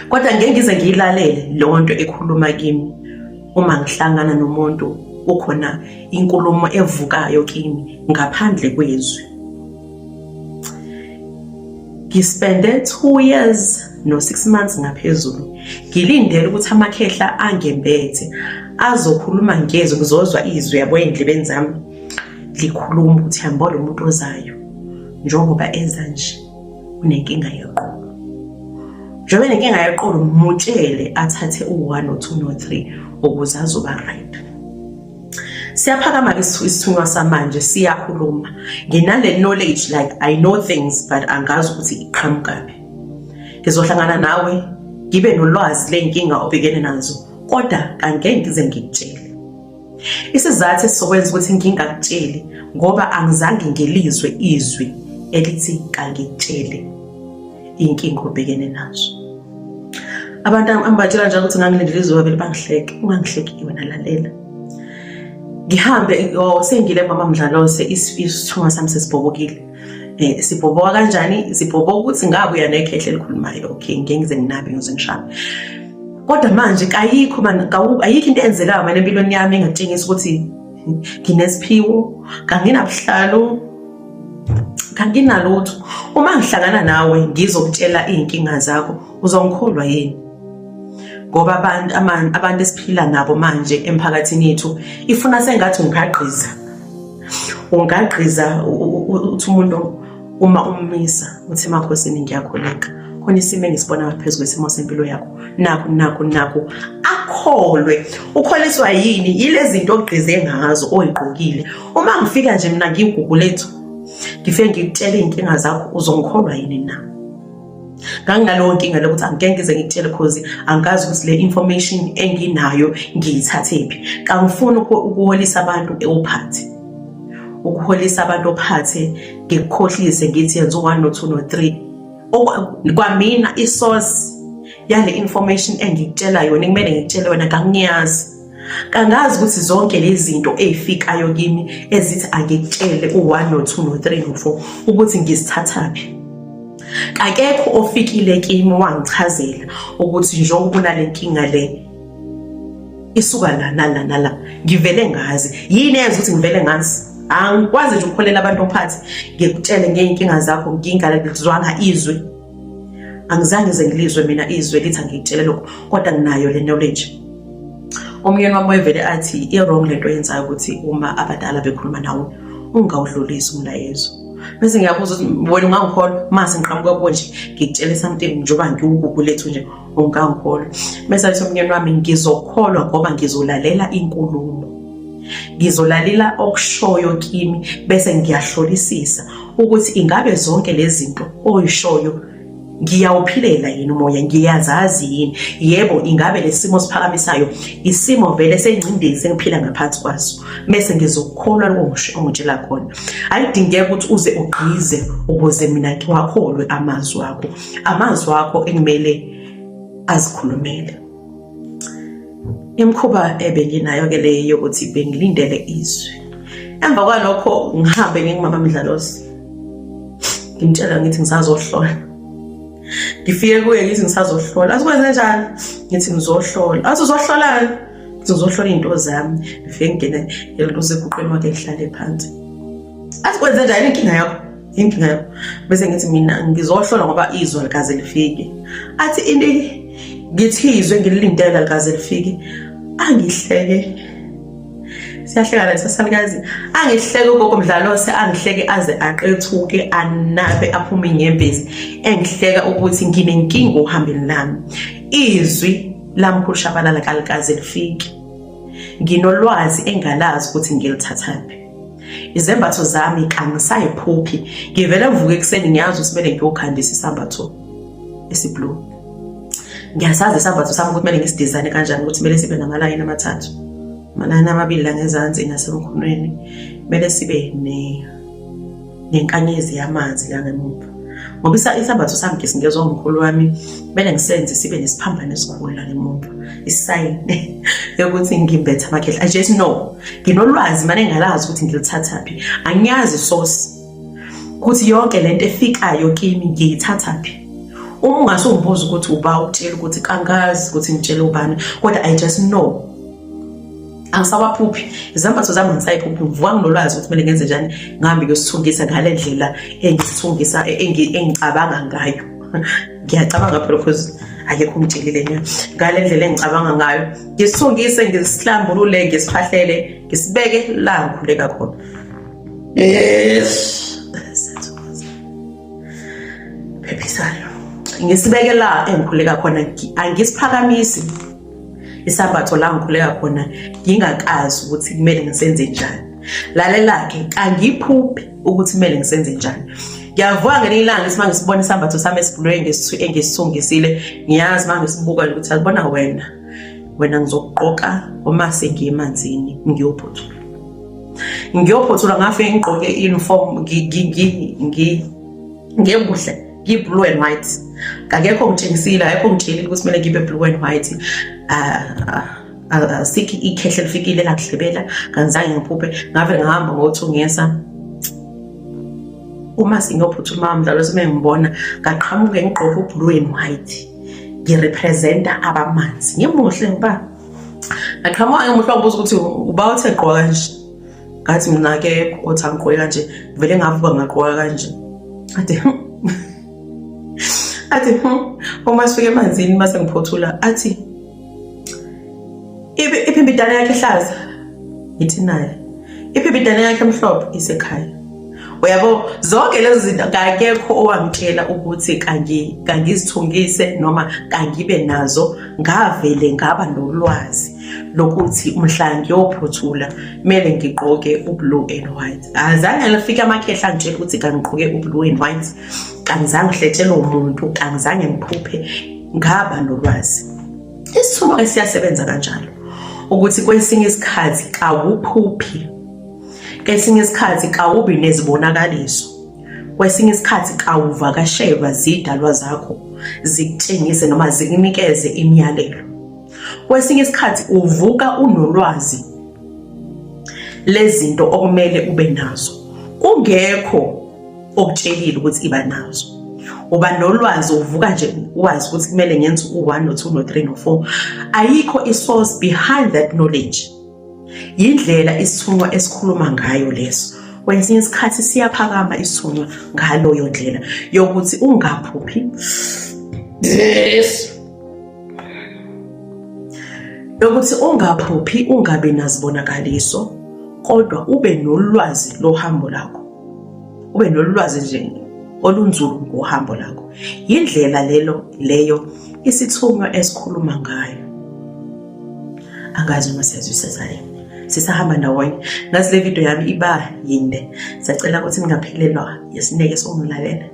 Kodwa ngeke ngize ngiyilalele lonto ekhuluma kimi uma ngihlangana nomuntu ukhona inkulumo evukayo kimi ngaphandle kwezwi. Ngispende 2 years no 6 months ngaphezulu ngilindele ukuthi amakhehla angembethe azokhuluma ngezwi, ngizozwa izwi yabo endlebeni zami likhuluma ukuthi hamba lo muntu ozayo njengoba eza nje unenkinga yeqolo. Njengoba nenkinga yeqolo mutshele athathe u1 no2 no3 ukuze azoba right. Siyaphakama isithunywa samanje, siyakhuluma. Nginale knowledge, like I know things but angazi ukuthi iqhamukaphi. Ngizohlangana nawe ngibe nolwazi lenkinga obhekene nazo, kodwa angeke ngize ngikutshele. Isizathu esizokwenza ukuthi ngingakutsheli ngoba angizange ngelizwe izwi elithi kangikutshele inkinga obhekene nazo. Abantu ambatshela njalo ukuthi ngangilindele izuba vele bangihleke. Ungangihleki wena, lalela. Ngihambe sengile mama Mdlalose isithunga sami sesibhobokile. Sibhoboka kanjani? Sibhoboka ukuthi ngabuya nekhehle elikhulumayo. Okay, ngeke ngize nginabe ngize ngishabe. Kodwa manje ayikho ayikho into eyenzekayo manje empilweni yami engatshengisa ukuthi nginesiphiwo, kanginabuhlalo, kanginalutho. Uma ngihlangana nawe ngizokutshela izinkinga zakho, uzongikholwa yini? Ngoba abantu esiphila nabo manje emphakathini yethu ifuna sengathi ungagqiza uthi umuntu uma ummisa uthi Makhosini ngiyakholeka khona isimo engisibona ngaphezulu kwesimo sempilo yakho naku akholwe. Ukholiswa yini? Yilezi zinto ogqize ngazo oyigqokile. Uma ngifika nje mina ngigugu lethu ngifike ngikutshela inkinga zakho, uzongikholwa yini na? Nganginalowo nkinga lokuthi angeke ngize ngikutshele because angazi ukuthi le information enginayo ngiyithathephi. Kangifuni ukuholisa abantu ophathe. Ukuholisa abantu ophathe ngikukhohlise ngithi yenza 1 no 2 no 3. Kwamina isource yale information engikutshela yona kumele ngikutshele wena kangiyazi. Kangazi ukuthi zonke lezi zinto ezifikayo kimi ezithi angikutshele u1 no 2 no 3 no 4 ukuthi ngizithathaphi. Akekho ofikile kimi wangichazela ukuthi njengoba kunale nkinga le isuka la nala ngivele ngazi yini yenza ukuthi ngivele ngazi. Angikwazi nje ukukholela abantu ophathe ngikutshele ngeinkinga zakho ngingalezwanga izwi. Angizange ngilizwe mina izwi lithi ngikutshele lokho, kodwa nginayo le knowledge. Omyeni wami wevele athi i-wrong lento yenzayo ukuthi uma abadala bekhuluma nawe ungawudlulisi umlayezo. Bese ngiyabuza ukuthi wena ungangikholwa mase ngiqhamuka kuwe nje ngikutshele something njengoba ngiwugugu lethu nje ungangikholwa. Bese athi omyeni wami ngizokholwa ngoba ngizolalela inkulumo. Ngizolalela okushoyo kimi bese ngiyahlolisisa ukuthi ingabe zonke lezi zinto oyishoyo ngiyawuphilela yini umoya, ngiyazazi yini? Yebo, ingabe lesimo siphakamisayo isimo vele sengcindezi sengiphila ngaphansi kwaso. Bese ngizokukholwa lokho ongitshela khona. Ayidingeki ukuthi uze ugqize ukuze mina ngikholwe amazwi akho. Amazwi akho engimele azikhulumele. Imkhuba ebenginayo ke le yokuthi bengilindele izwi. Emva kwalokho ngihambe ngingimama Mdlalose. Ngimtshela ngithi ngisazohlola. Ngifike kuye ngithi ngisazohlola. Asikwenze njani? Ngithi ngizohlola. Athi uzohlolani? Ngizohlola izinto zami. Ngifike ngene ngeluze eguqweni wakhe ngihlale phansi. Asikwenze njani inkinga yakho? Inkinga yakho. Bese ngithi mina ngizohlola ngoba izwi likaze lifike. Athi ini ngithi izwe ngilindela likaze lifike. Angihleke. Siyahleka la sasalikazi. Angihleke ugogo Mdlalose, angihleke aze aqethuke anabe aphume inyembezi. Engihleka ukuthi nginenkinga ohambeni lami. Izwi lamkhulu Shabalala kalikaze lifike. Nginolwazi engalazi ukuthi ngilithathaphi. Izembatho zami kangisayiphuphi. Ngivele ngivuke ekseni ngiyazi ukuthi kumele ngiyokhandisa isambatho esiblue. Ngiyasazi isambatho sami ukuthi kumele ngisidesign kanjani ukuthi kumele sibe namalayini amathathu. Amanani amabili la ngezansi nasemkhonweni. Kumele sibe nenkanyezi yamanzi la ngemuva. Ngoba isambatho sami ngisingezwe umkhulu wami kumele ngisenze sibe nesiphambano esikhulu la ngemuva. Isign yokuthi ngimbethe amakhehla. I just know. Nginolwazi manje engalazi ukuthi ngilithathaphi. Angiyazi source ukuthi yonke lento efikayo kimi ngiyithathaphi. Uma ungasumbuza ukuthi uba utshela ukuthi kangazi ukuthi ngitshele ubani, kodwa I just know. Angisawaphuphi. Izambatho zami ngisayiphuphi. Ngivuka nginolwazi ukuthi kumele ngenze njani. Ngihambe ngiyosithungisa ngale ndlela engisithungisa engicabanga ngayo. Ngiyacabanga phela because akekho umtshelile nje. Ngale ndlela engicabanga ngayo. Ngisithungise, ngisihlambulule, ngisiphahlele, ngisibeke la ngikhuleka khona. Yes. Phephisana. Ngisibeke la engikhuleka khona. Angisiphakamisi isambatho la ngikhuleka khona ngingakazi ukuthi kumele ngisenze njani. Lalela ke angiphuphi ukuthi kumele ngisenze njani. Ngiyavuka ngelinye ilanga ukuthi mangisibona isambatho sami esibulwe engisithungisile, ngiyazi mangisibuka ukuthi azibona wena ngizokuqoqa uma sengiyemanzini ngiyophothula. Ngiyophothula ngafike ngigqoke uniform ngebuhle ngiyi-blue and white. Akekho ngitshengisile, akekho ngitshelile ukuthi kumele ngibe blue and white. Asikho ikhehle lifikile lakuhlebela, kangizange ngiphuphe, ngave ngihamba ngothungesa. Uma singophuthuma mdlalo semengibona ngaqhamuke ngigqoke ublue and white, ngirepresenta abamanzi. Ngimuhle ngoba ngaqhamuka ngimuhle ngibuza ukuthi uba uthe gqoka kanje. Ngathi mina ke othi angigqoke kanje, vele ngavuka ngaqoka kanje. Athi uma sifike emanzini base ngiphothula athi iphi imbidane yakhe ehlaza? Ngithi naye. Iphi imbidane yakhe emhlophe? Isekhaya. Uyabo zonke lezi zinto akekho owangitshela ukuthi kangizithungise noma kangibe nazo. Ngavele ngaba nolwazi lokuthi umhla ngiyophuthula kumele ngigqoke ublue and white. Azange lafika amakhehla ngitshela ukuthi kangigqoke ublue and white. Kangizange ngihletshele umuntu, kangizange ngiphuphe, ngaba nolwazi. Isithunywa siyasebenza kanjalo ukuthi kwesinye isikhathi kawuphuphi, kwesinye isikhathi kawubi nezibonakaliso, kwesinye isikhathi kawuvakashelwa zidalwa zakho zikutshengise noma zikunikeze imiyalelo. Kwesinye isikhathi uvuka unolwazi lezinto okumele ube nazo, kungekho okutshelile ukuthi iba nazo. Uba nolwazi, uvuka nje uwazi ukuthi kumele ngenze u1 no2 no3 no4. Ayikho isource behind that knowledge. Yindlela isithunywa esikhuluma ngayo leso. Kwesinye isikhathi siyaphakama isithunywa ngaloyo ndlela yokuthi ungaphuphi. Yokuthi ungaphuphi, ungabe nazibonakaliso, kodwa ube nolwazi lohambo lakho. Ube nolwazi nje olunzulu ngohambo lakho. Yindlela leyo isithunywa esikhuluma ngayo. Angazi uma siyazwisisa yini. Sisahamba ndawonye. Ngazi le video yami iba yinde. Sicela ukuthi ningaphelelwa yesineke sokungilalela.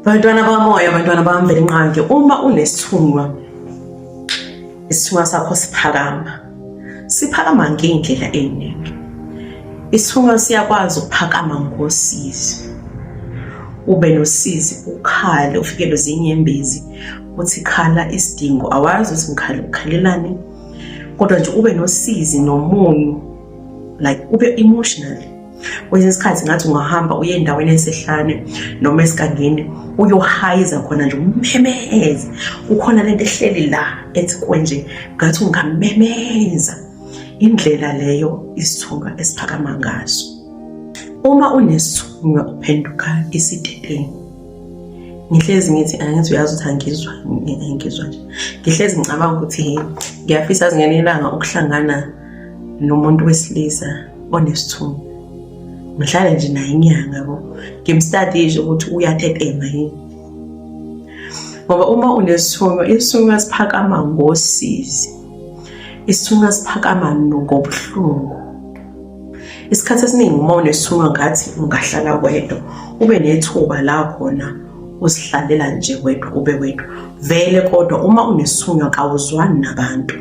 Bantwana bamoya, bantwana bami belinqanke, uma unesithunywa, isithunywa sakho siphakama ngendlela eyiningi. Isithunywa siyakwazi ukuphakama ngosizi. Ube nosizi, ukhale, ufikelwe zinyembezi, uthi khala isidingo, awazi ukuthi ngikhale ukhalelani, kodwa nje ube nosizi nomunyu, like ube emotionally. Kwesinye isikhathi ngathi ungahamba uye endaweni esehlane noma esigangeni uyohayiza khona nje umemeze, ukhona lento ehleli la ethi kwenje ngathi ungamemeza. Indlela leyo isithunywa esiphakama ngaso. Uma unesithunywa uphenduka isiteteni. Ngihlezi ngithi angithi uyazi ukuthi angizwa nje. Ngihlezi ngicabanga ukuthi ngiyafisa zingenelanga ukuhlangana nomuntu wesilisa onesithunywa. Ngihlale nje naye inyanga yabo. Ngimstudy nje ukuthi uyatetema yini. Ngoba uma unesithunywa, isithunywa siphakama ngosizi. Isithunywa siphakama ngobuhlungu. Isikhathi esiningi uma unesithunywa ngathi ungahlala wedwa, ube nethuba la khona usihlalela nje wedwa, ube wedwa. Vele kodwa uma unesithunywa kawuzwani nabantu.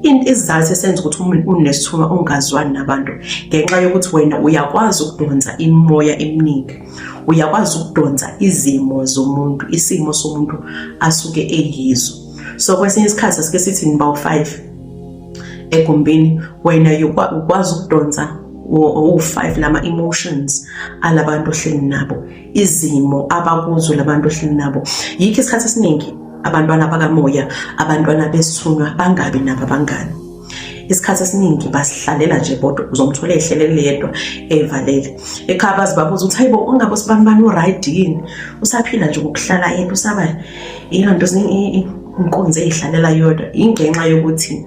Into izizathu esenza ukuthi unesithunywa ungazwani nabantu ngenxa yokuthi wena uyakwazi ukudonsa imoya eminingi. Uyakwazi ukudonsa izimo zomuntu, isimo somuntu asuke eyizo. So kwesinye isikhathi asike sithi niba u5 egumbini, wena ukwazi ukudonsa u5 lama emotions alabantu ohleli nabo, izimo abakuzo labantu ohleli nabo. Yikho isikhathi esiningi abantwana bakamoya, abantwana besithunywa bangabi nabo abangani. Isikhathi esiningi basihlalela nje bodwa, uzomthola ehlelele yedwa evalele. Ekhaya bazibabuza ukuthi hayibo ungabe sibani uright yini? Usaphila nje ukuhlala yedwa, usaba into inkonzo ezihlalela yodwa. Ingenxa yokuthi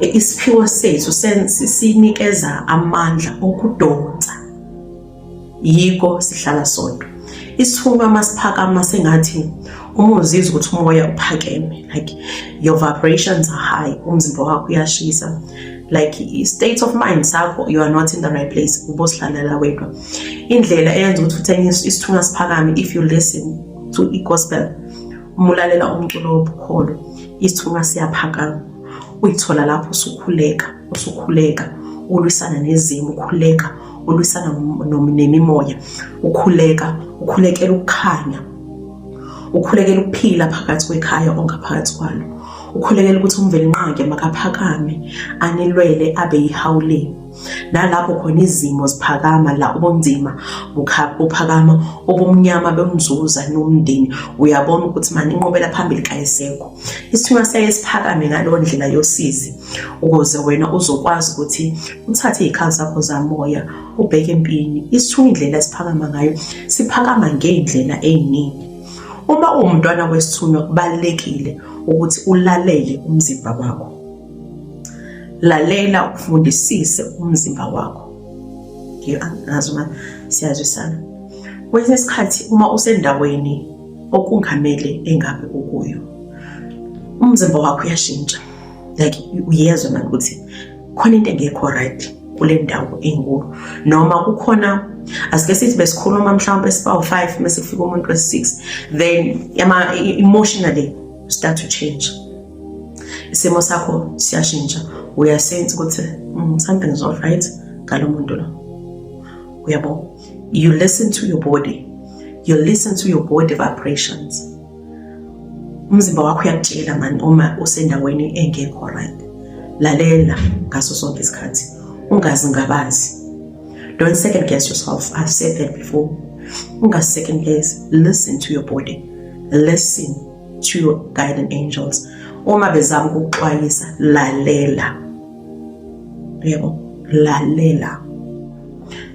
isiphiwo sethu sinikeza amandla okudonsa. Yiko sihlala sodwa. Isithunywa masiphakama sengathi uma uzizwa ukuthi umoya uphakeme, like your vibrations are high, umzimba wakho uyashisa, like state of mind sakho, you are not in the right place, ubosihlalela wedwa. Indlela eyenza ukuthi uthenge isithunywa siphakame, if you listen to i-gospel, umulalela umculo wobukholo, isithunywa siyaphakama. Uyithola lapho usukhuleka, ulwisana nezimo, ukhuleka, ulwisana nemimoya, ukhulekela ukukhanya, ukhulekela ukuphila phakathi kwekhaya ongaphakathi kwalo, ukhulekela ukuthi umvelinqangi makaphakame anilwele abe yihawuleni. Nalapho khona izimo ziphakama, la ubunzima buphakama, ubumnyama bemzuza nomndeni, uyabona ukuthi manje inqubela phambili kayisekho. Isithunywa siyaye siphakame ngaleyo ndlela yosizi, ukuze wena uzokwazi ukuthi uthathe iy'khathi zakho zamoya ubheke empini. Isithunywa indlela esiphakama ngayo siphakama ngey'ndlela ey'ningi. Uma uwumntwana wesithunywa kubalulekile ukuthi ulalele umzimba wakho. Lalela ufundisise umzimba wakho. Ngazi uma siyazwisana. Kwesinye isikhathi uma usendaweni okungamele engabe ukuyo, umzimba wakho uyashintsha. Like uyezwa manje ukuthi khona into engekho right kule ndawo enkulu, noma kukhona asike sithi besikhuluma mhlawumbe sibawu-5 mase kufika umuntu wesi-6, then emotionally start to change. Isimo sakho siyashintsha, uyasense ukuthi something is not right ngalo muntu lo. Uyabo, you listen to your body, you listen to your body vibrations. Umzimba wakho uyakutshela manje uma usendaweni engekho right. Lalela ngaso sonke isikhathi, ungazi ngabazi. Don't second guess yourself. I've said that before. Ungazi second guess. Listen to your body, listen to your guiding angels. Uma bezama ukuxwayisa, lalela. Yebo, lalela.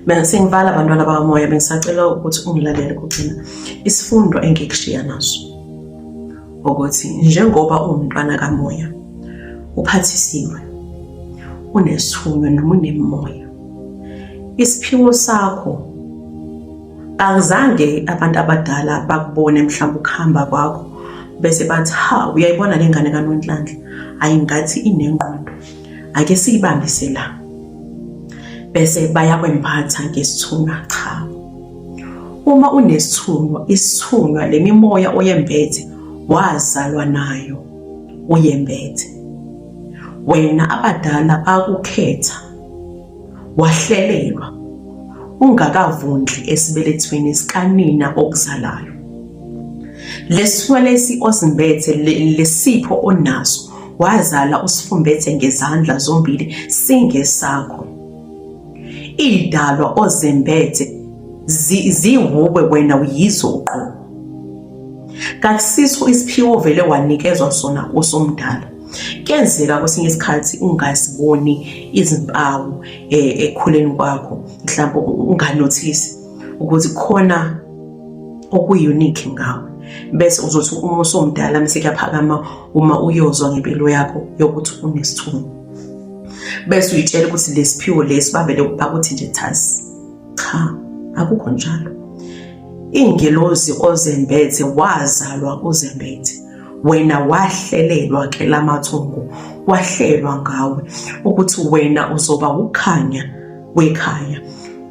Bengisengivala abantwana bakamoya, bengisacela ukuthi ungilalele kugcina. Isifundo engikushiya naso ukuthi njengoba uwumntwana kamoya, uphathisiwe, unesithunywa noma unemoya, isiphiwo sakho akuzange abantu abadala bakubone mhlawumbe ukuhamba kwakho bese bathi ha, uyayibona le ngane kaNonhlanhla ayingathi inengqondo, ake siyibambise la, bese bayakwemphatha ngesithunywa. Cha, uma unesithunywa, isithunywa lemimoya oyembethe wazalwa nayo uyembethe. Wena abadala bakukhetha, wahlelelwa ungakavundli esibelethweni sikanina okuzalayo. Lesithunywa lesi osimbethe, lesipho onaso, wazala usifumbethe ngezandla zombili singesakho. Idalwa ozembethe ziwuwe, wena uyizo uqobo. Kakusiso isiphiwo vele wanikezwa sona usomdala. Kenzeka kwesinye isikhathi ungaziboni izimpawu ekhuleni kwakho, mhlawumbe unganothisi ukuthi khona okuyi-unique ngawe, bese uzothi uma usomdala mase kuyaphakama uma uyozwa ngempilo yakho yokuthi unesithunywa, bese uyitshela ukuthi lesiphiwo lesi bavele bakuthi nje thasi. Cha, akukho njalo. Ingelozi ozembethe, wazalwa uzembethe. Wena wahlelelwa ke lamathungu, wahlelwa ngawe ukuthi wena uzoba ukhanya wekhaya.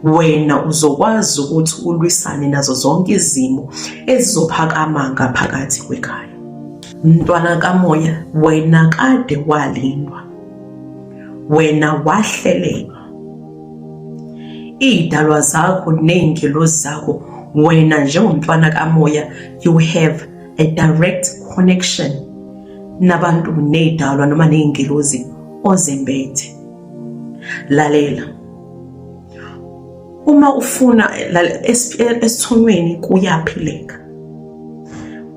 Wena uzokwazi ukuthi ulwisane nazo zonke izimo ezizophakama ngaphakathi kwekhaya. Mntwana kamoya, wena kade walindwa, wena wahlelelwa. Idalwa zakho nengelozi zakho, wena njengomntwana kamoya, you have a direct connection nabantu nedalwa noma ney'ngelozi ozembethe. Lalela, uma ufuna esithunyweni kuyaphileka.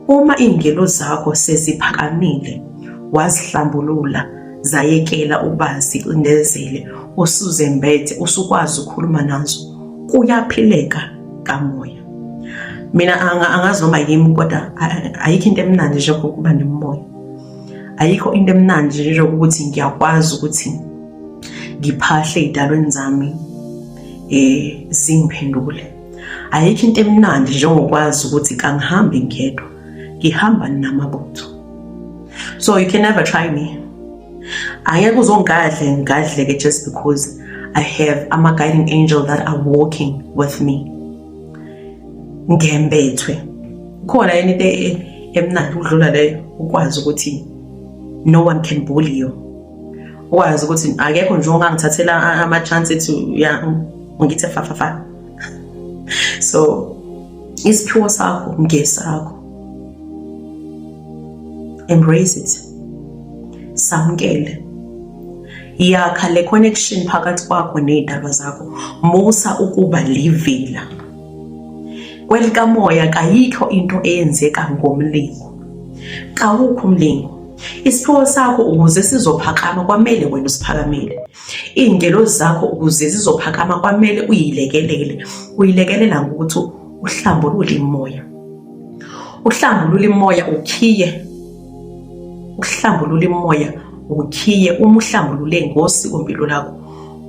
Uma iy'ngelozi zakho seziphakamile, wazihlambulula, zayekela ukuba zicindezele, usuzembethe, usukwazi ukukhuluma nazo, kuyaphileka kamoya. Mina angazi noma yimi, kodwa ayikho into emnandi njengokuba nemoya. Ayikho into emnandi njengokuthi ngiyakwazi ukuthi ngiphahle ey'dalweni zami zingiphendule. Ayikho into emnandi njengokwazi ukuthi kangihambi ngedwa, ngihamba namabutho. So you can never try me. Angeke uzongadle just because I have a guiding angel that are walking with me. Ngembethwe. Khona yini into emnandi udlula leyo, ukwazi ukuthi no one can bully you. Ukwazi ukuthi akekho nje ongangithathela ama chance ethi ngithe fa. So isiphiwo sakho ngesakho, embrace it, samukele, yakha le connection phakathi kwakho nezidalwa zakho, musa ukuba livila. Kwelikamoya kayikho into eyenzeka ngomlingo, kawukho umlingo. Isiphiwo sakho ukuze sizophakama kwamele wena usiphakamele. Iy'ngelozi zakho ukuze zizophakama kwamele uyilekelele. Uyilekelela ngokuthi uhlambulule imoya. Uhlambulule imoya ukhiye. Uhlambulule imoya ukhiye. Uma uhlambulule ngosikompilo lakho,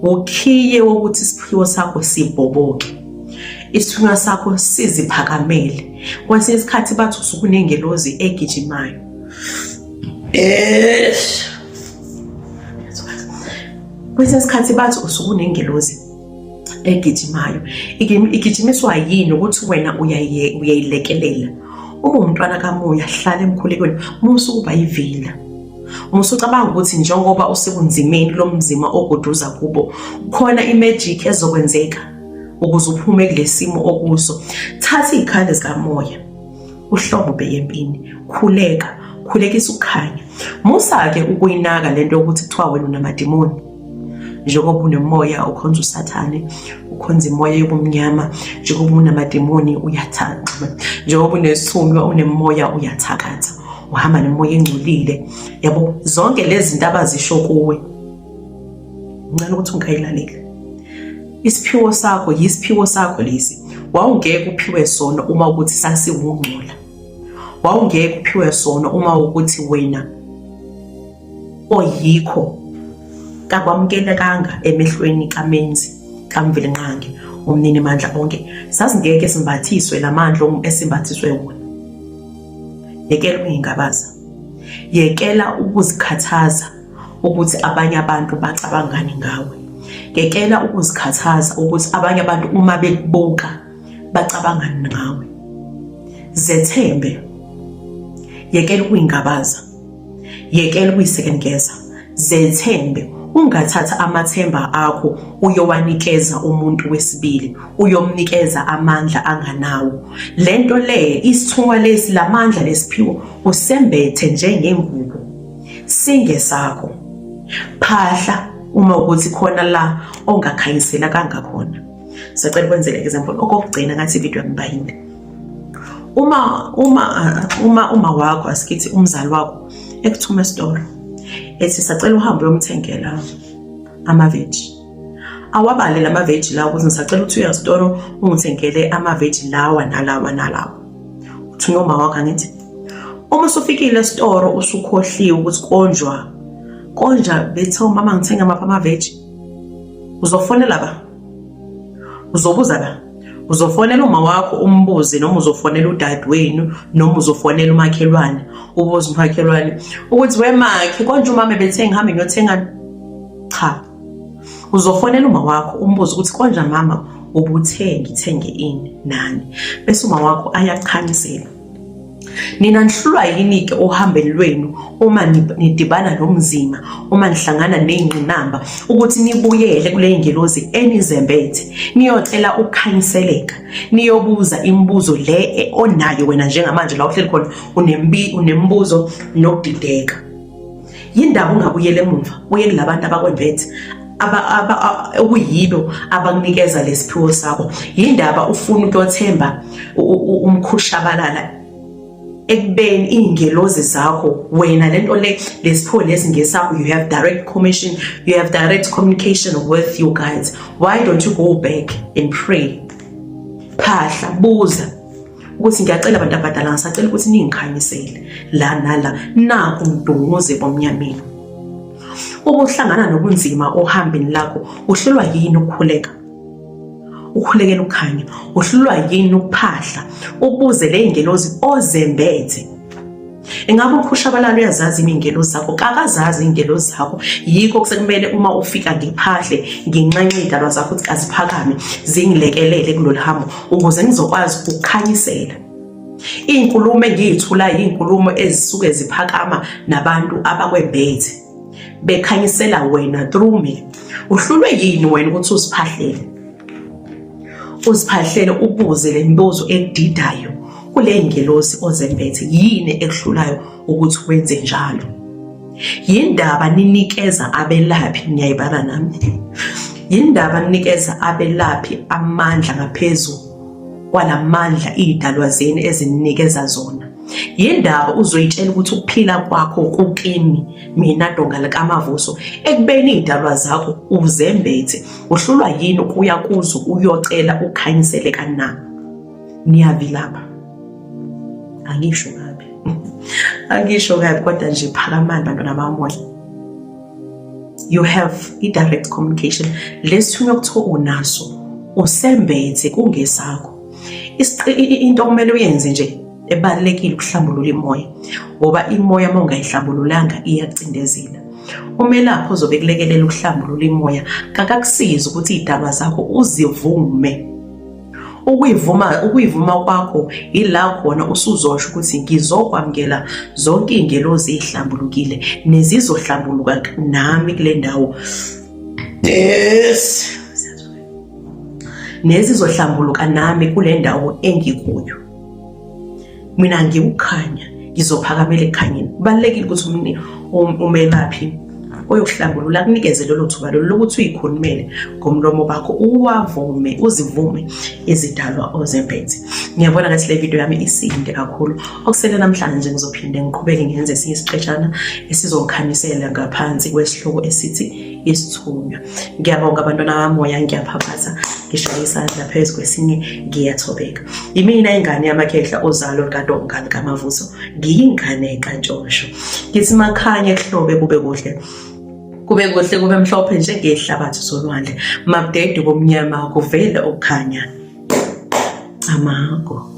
ukhiye wokuthi isiphiwo sakho sibhoboke, isithunywa sakho siziphakamele. Kwesinye isikhathi bathi usuke unengelozi egijimayo. Kwesinye isikhathi bathi usuke unengelozi egijimayo. Igijimiswa yini ukuthi wena uyayilekelela? Uma umntwana kamoya hlala emkhulekweni, musa ukuba yivila. Musa ucabanga ukuthi njengoba usebunzimeni lomzima ogoduza kubo, khona imagic ezokwenzeka ukuze uphume kulesimo okuso. Thatha izikhali zikamoya, uhlobo ubheke empini, khulekisa ukukhanya. Musa-ke ukuyinaka lento yokuthi kuthiwa wena unamadimoni. Njengoba unemoya ukhonza usathane, ukhonza imoya yobumnyama, njengoba unamadimoni uyathakatha, njengoba unesithunywa unemoya uyathakatha, uhamba nemoya engcolile. Yabo, zonke lezi zinto abazisho kuwe, ngicela ukuthi ungayilaleli. Isiphiwo sakho yisiphiwo sakho lesi. Wawungeke uphiwe sona uma ukuthi sasiwungcola. Wawungeke uphiwe sona uma ukuthi wena oyikho kakwamukelekanga emehlweni kaMenzi kaMvelinqangi umnini mandla onke. Sasingeke simbathiswe lamandla esimbathiswe wona. Yekela uyingabaza. Yekela ukuzikhathaza ukuthi abanye abantu bacabangani ngawe. Yekela ukuzikhathaza ukuthi abanye abantu uma bekubuka bacabangani ngawe. Zethembe. Yekela ukuyingabaza. Yekela ukuyisekengeza. Zethembe. Ungathatha amathemba akho uyowanikeza umuntu wesibili, uyomnikeza amandla anganawo. Lento le isithunywa lesi lamandla lesiphiwo usembethe njengengubo. Singesakho. Phahla uma ukuthi khona la ongakhanyisela kangakhona. Sicela kwenzele example okugcina ngathi video yambayini. Uma wakho asikithi umzali wakho ekuthuma esitolo ethi sacela uhambe uyomthengela amaveji. Awabale lamaveji lawo ukuthi ngisacela ukuthi uye esitolo ungithengele amaveji lawa nalawa. Uthunywa uma wakho angithi uma usufikile esitolo usukhohliwe ukuthi konja bethe mama ngithenga amapha amaveji. Uzofonela ba? Uzobuza ba? Uzofonela uma wakho umbuze, noma uzofonela udadewenu, noma uzofonela umakhelwane, ubuze umakhelwane ukuthi wemakhe konje umama bethe ngihambe ngiyothenga. Cha. Uzofonela uma wakho umbuze ukuthi konje mama ngithenge ini nani, bese uma wakho ayakukhanyisela. Nina nihlulwa yini-ke ohambeni lwenu uma nidibana nomzima, uma nihlangana ney'ngqinamba ukuthi nibuyele kule ngelozi enizembethe, niyocela ukukhanyiseleka, niyobuza imibuzo le onayo wena njengamanje la uhleli khona unembuzo nokudideka. Yindaba ungabuyele emuva, uyele labantu abakwembethe okuyibo abankunikeza lesiphiwo sakho. Yindaba ufuna ukuyothemba umkhushabalala ekubeni iy'ngelozi zakho wena lento lesiphiwo lesi ngesakho. You have direct communication with you guys. Why don't you go back and pray? Phahla, buza ukuthi ngiyacela abantu abadala, ngisacela ukuthi ningikhanyisele la nala naku umdunguze bomnyameni. Uma uhlangana nobunzima ohambeni lakho, uhlulwa yini ukukhuleka? Ukhulekela ukukhanya. Uhlulwa yini ukuphahla? Ubuze le ngelozi ozembethe. Engabe ukhushabalala uyazazi ingelozi zakho? Kakazazi ingelozi zakho. Yikho kusekumele uma ufika ngiphahle nginqanqe idalwa zakho ukuthi aziphakame zingilekelele kulolu hambo ukuze ngizokwazi ukukhanyisela. Iy'nkulumo engiyithulayo iy'nkulumo ezisuke ziphakama nabantu abakwembethe bekhanyisela wena through me. Uhlulwe yini wena ukuthi uziphahlele? uziphahlele ubuze le mibuzo ekudidayo kule ngelosi ozembethe. Yini ekuhlulayo ukuthi wenze njalo? Yindaba ninikeza abelaphi, niyayibala nami? Yindaba ninikeza abelaphi amandla ngaphezu kwalamandla idalwa zeni ezininikeza zona? Yindaba uzoyitshela ukuthi ukuphila kwakho kukimi mina Donga likaMavuso ekubeni idalwa zakho uzembethe? Uhlulwa yini ukuya kuzo uyocela ukhanyiseleka na? Niyavilapha? Angisho kabi. Angisho kabi kodwa nje phakamani bantwana bamoya. You have i-direct communication. Lesithunywa kuthiwa unaso, usembethe kungesakho. Into okumele uyenze nje ebalulekile ukuhlambulula imoya, ngoba imoya uma ungayihlambululanga iyacindezela. Umelaphi ozobe kulekelela ukuhlambulula imoya kakakusiza ukuthi idalwa zakho uzivume. Ukuyivuma kwakho ila khona usuzosho ukuthi ngizokwamukela zonke ingelozi ezihlambulukile nezizohlambuluka nami kule ndawo. Yes. Nezizohlambuluka nami kule ndawo engikuyo. Mina ngikukhanya, ngizophakamela ekukhanyeni. Kubalulekile ukuthi umelaphi oyokuhlambulula kunikeze lelo thuba lokuthi uyikhulumele ngomlomo bakho, uzivume izidalwa ozembethe. Ngiyabona ngathi le video yami isinde kakhulu. Okusele namhlanje ngizophinde ngiqhubeke ngenze esinye isiqeshana esizongikhanyisela ngaphansi kwesihloko esithi isithunywa. Ngiyabonga abantwana bamoya, ngiyaphaphatha, ngishaya isandla phezu kwesinye, ngiyathobeka. Imina ingane yamakhehla ozalo likaDonga likaMavuso, ngiyingane kaNtshosho. Ngithi makhanye ehlobe kube kuhle, kube kuhle, kube mhlophe njengehlabathi solwandle, mabudede bomnyama kuvele ukukhanya amako.